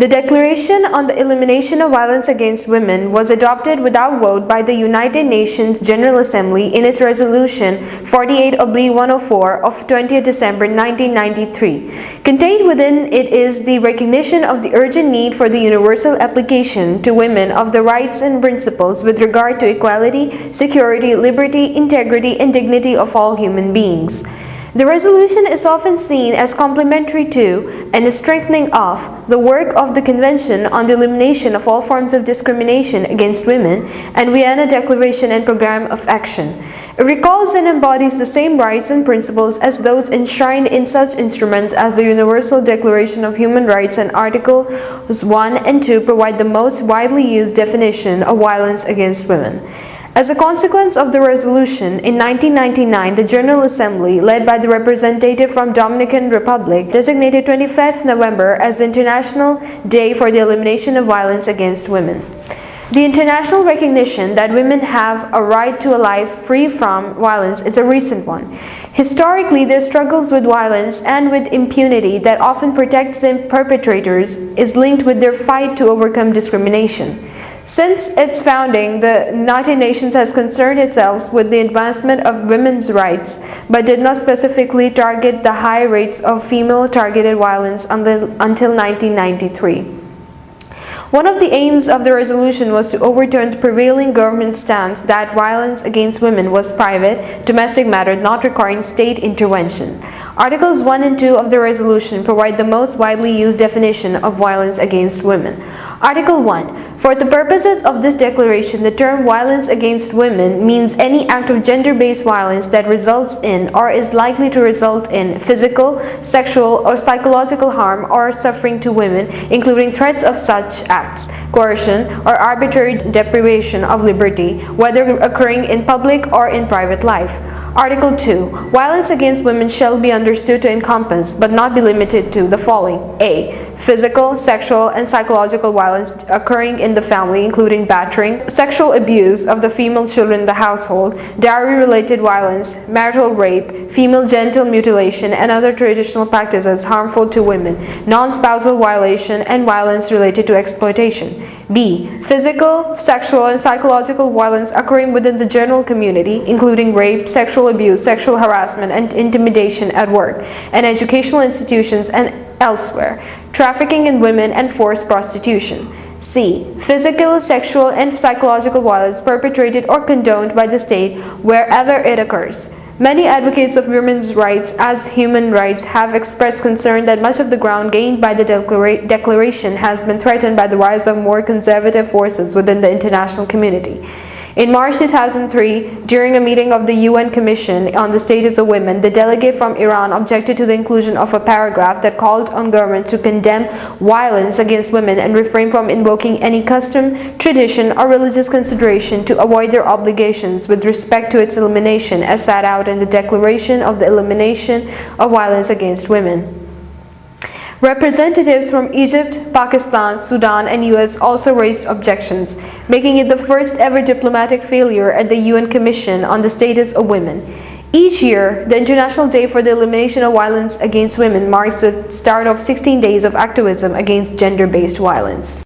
The Declaration on the Elimination of Violence Against Women was adopted without vote by the United Nations General Assembly in its Resolution 48/104 of 20th December 1993. Contained within it is the recognition of the urgent need for the universal application to women of the rights and principles with regard to equality, security, liberty, integrity, and dignity of all human beings. The resolution is often seen as complementary to and a strengthening of the work of the Convention on the Elimination of All Forms of Discrimination Against Women and Vienna Declaration and Program of Action. It recalls and embodies the same rights and principles as those enshrined in such instruments as the Universal Declaration of Human Rights, and Articles 1 and 2 provide the most widely used definition of violence against women. As a consequence of the resolution, in 1999, the General Assembly, led by the representative from Dominican Republic, designated 25th November as the International Day for the Elimination of Violence Against Women. The international recognition that women have a right to a life free from violence is a recent one. Historically, their struggles with violence and with impunity that often protects the perpetrators is linked with their fight to overcome discrimination. Since its founding, the United Nations has concerned itself with the advancement of women's rights, but did not specifically target the high rates of female-targeted violence until 1993. One of the aims of the resolution was to overturn the prevailing government stance that violence against women was private, domestic matter not requiring state intervention. Articles 1 and 2 of the resolution provide the most widely used definition of violence against women. Article 1. For the purposes of this declaration, the term violence against women means any act of gender-based violence that results in or is likely to result in physical, sexual, or psychological harm or suffering to women, including threats of such acts, coercion, or arbitrary deprivation of liberty, whether occurring in public or in private life. Article 2. Violence against women shall be understood to encompass, but not be limited to, the following. A. Physical, sexual, and psychological violence occurring in the family, including battering, sexual abuse of the female children in the household, dowry-related violence, marital rape, female genital mutilation, and other traditional practices harmful to women, non-spousal violation, and violence related to exploitation. B. Physical, sexual, and psychological violence occurring within the general community, including rape, sexual abuse, sexual harassment, and intimidation at work and educational institutions and elsewhere, trafficking in women, and forced prostitution. C. Physical, sexual, and psychological violence perpetrated or condoned by the state wherever it occurs. Many advocates of women's rights as human rights have expressed concern that much of the ground gained by the declaration has been threatened by the rise of more conservative forces within the international community. In March 2003, during a meeting of the UN Commission on the Status of Women, the delegate from Iran objected to the inclusion of a paragraph that called on government to condemn violence against women and refrain from invoking any custom, tradition, or religious consideration to avoid their obligations with respect to its elimination as set out in the Declaration of the Elimination of Violence Against Women. Representatives from Egypt, Pakistan, Sudan, and US also raised objections, making it the first ever diplomatic failure at the UN Commission on the Status of Women. Each year, the International Day for the Elimination of Violence Against Women marks the start of 16 days of activism against gender-based violence.